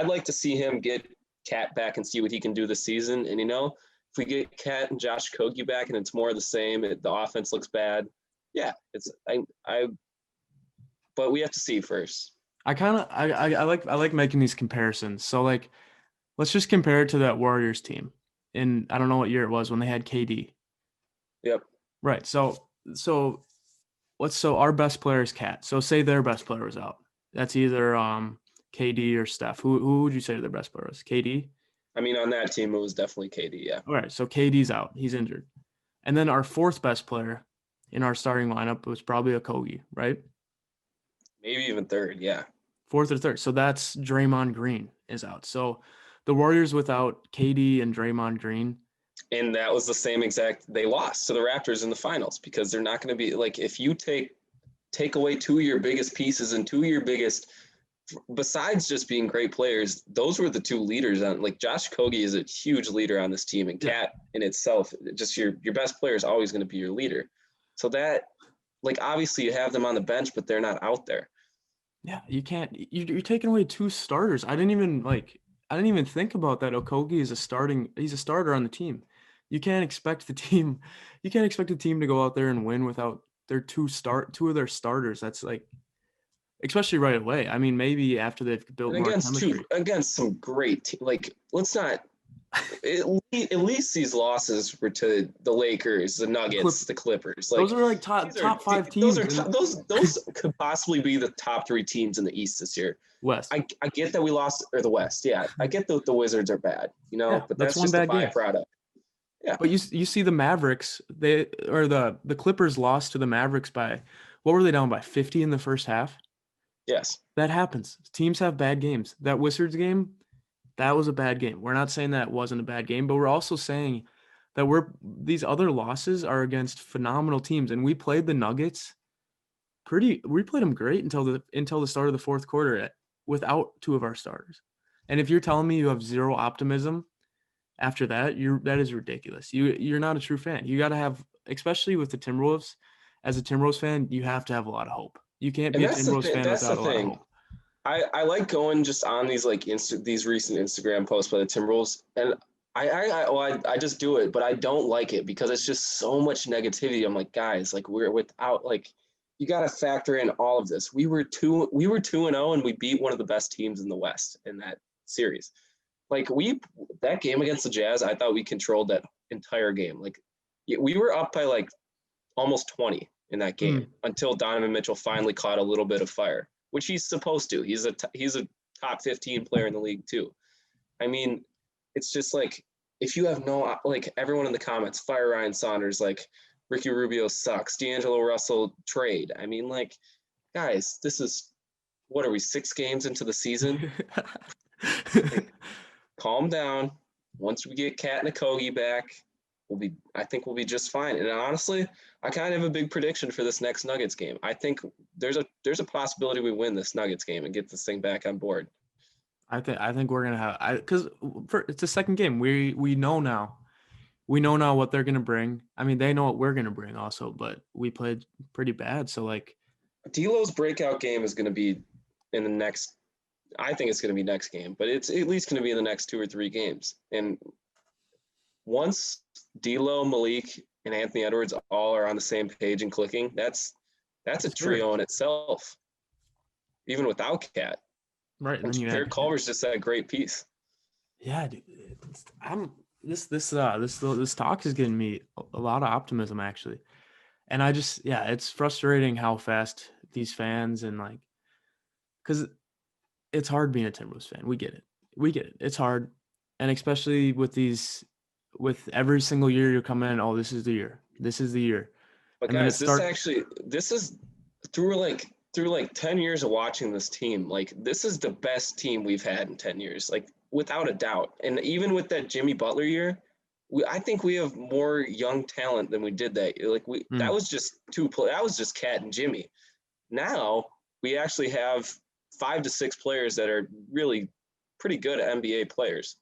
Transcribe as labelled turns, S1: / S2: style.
S1: I'd like to see him get Cat back and see what he can do this season. And, if we get Cat and Josh Kogi back and it's more of the same, the offense looks bad. Yeah, but we have to see first.
S2: I like making these comparisons. So like, let's just compare it to that Warriors team. In I don't know what year it was when they had KD.
S1: Yep.
S2: Right. So our best player is Cat. So say their best player was out. That's either KD or Steph. Who would you say their best player was? KD?
S1: I mean, on that team, it was definitely KD, yeah.
S2: All right, so KD's out. He's injured. And then our fourth best player in our starting lineup was probably a Kogi, right?
S1: Maybe even third, yeah.
S2: Fourth or third. So that's Draymond Green is out. So the Warriors without KD and Draymond Green.
S1: And that was the same exact – they lost to the Raptors in the finals because they're not going to be – like if you take away two of your biggest pieces and two of your biggest – besides just being great players, those were the two leaders on. Like Josh Kogi is a huge leader on this team, and Cat in itself, just your best player is always going to be your leader. So that, like, obviously you have them on the bench, but they're not out there.
S2: Yeah, you can't. You're taking away two starters. I didn't even think about that. Okogie is he's a starter on the team. You can't expect the team to go out there and win without their two of their starters. That's like, especially right away. I mean, maybe after they've built more chemistry.
S1: Against some great like, let's not. At least these losses were to the Lakers, the Nuggets, the Clippers. Like,
S2: those are like top five teams.
S1: Those could possibly be the top three teams in the East this year.
S2: West.
S1: I get that we lost, or the West. Yeah, I get that the Wizards are bad, but that's just a byproduct. Yeah.
S2: But you see the Mavericks, the Clippers lost to the Mavericks by, what were they down by, 50 in the first half?
S1: Yes.
S2: That happens. Teams have bad games. That Wizards game, that was a bad game. We're not saying that wasn't a bad game, but we're also saying that these other losses are against phenomenal teams. And we played the Nuggets we played them great until the start of the fourth quarter without two of our starters. And if you're telling me you have zero optimism after that, that is ridiculous. You're not a true fan. You got to have, especially with the Timberwolves, as a Timberwolves fan, you have to have a lot of hope. You can't be a Timberwolves fan without a lot of hope.
S1: I like going just on these these recent Instagram posts by the Timberwolves, and I just do it, but I don't like it because it's just so much negativity. I'm like, guys, like we're without, like, you got to factor in all of this. We were 2-0 and we beat one of the best teams in the West in that series. Like that game against the Jazz, I thought we controlled that entire game. Like we were up by like almost 20 in that game until Donovan Mitchell finally caught a little bit of fire, which he's supposed to. He's a top 15 player in the league too. I mean, it's just like, if you have everyone in the comments, fire Ryan Saunders, like Ricky Rubio sucks, D'Angelo Russell trade. I mean, like, guys, this is, what are we, 6 games into the season? Like, calm down. Once we get Cat and Okogie back, I think we'll be just fine. And honestly, I kind of have a big prediction for this next Nuggets game. I think there's a possibility we win this Nuggets game and get this thing back on board.
S2: I think we're gonna have, because it's the second game. We know now. We know now what they're gonna bring. I mean, they know what we're gonna bring also, but we played pretty bad. So like,
S1: D'Lo's breakout game is gonna be in the next. I think it's gonna be next game, but it's at least gonna be in the next 2 or 3 games. And once D'Lo, Malik, and Anthony Edwards all are on the same page and clicking, that's a trio in itself, even without Cat.
S2: Right.
S1: And Derek Culver's just that great piece.
S2: Yeah, dude. This talk is getting me a lot of optimism, actually. And it's frustrating how fast these fans and like, because it's hard being a Timberwolves fan. We get it. It's hard. And especially with every single year you come in, oh, this is the year.
S1: But and guys, this is through 10 years of watching this team, like, this is the best team we've had in 10 years, like, without a doubt. And even with that Jimmy Butler year, I think we have more young talent than we did that. Like, that was just Cat and Jimmy. Now we actually have 5 to 6 players that are really pretty good NBA players.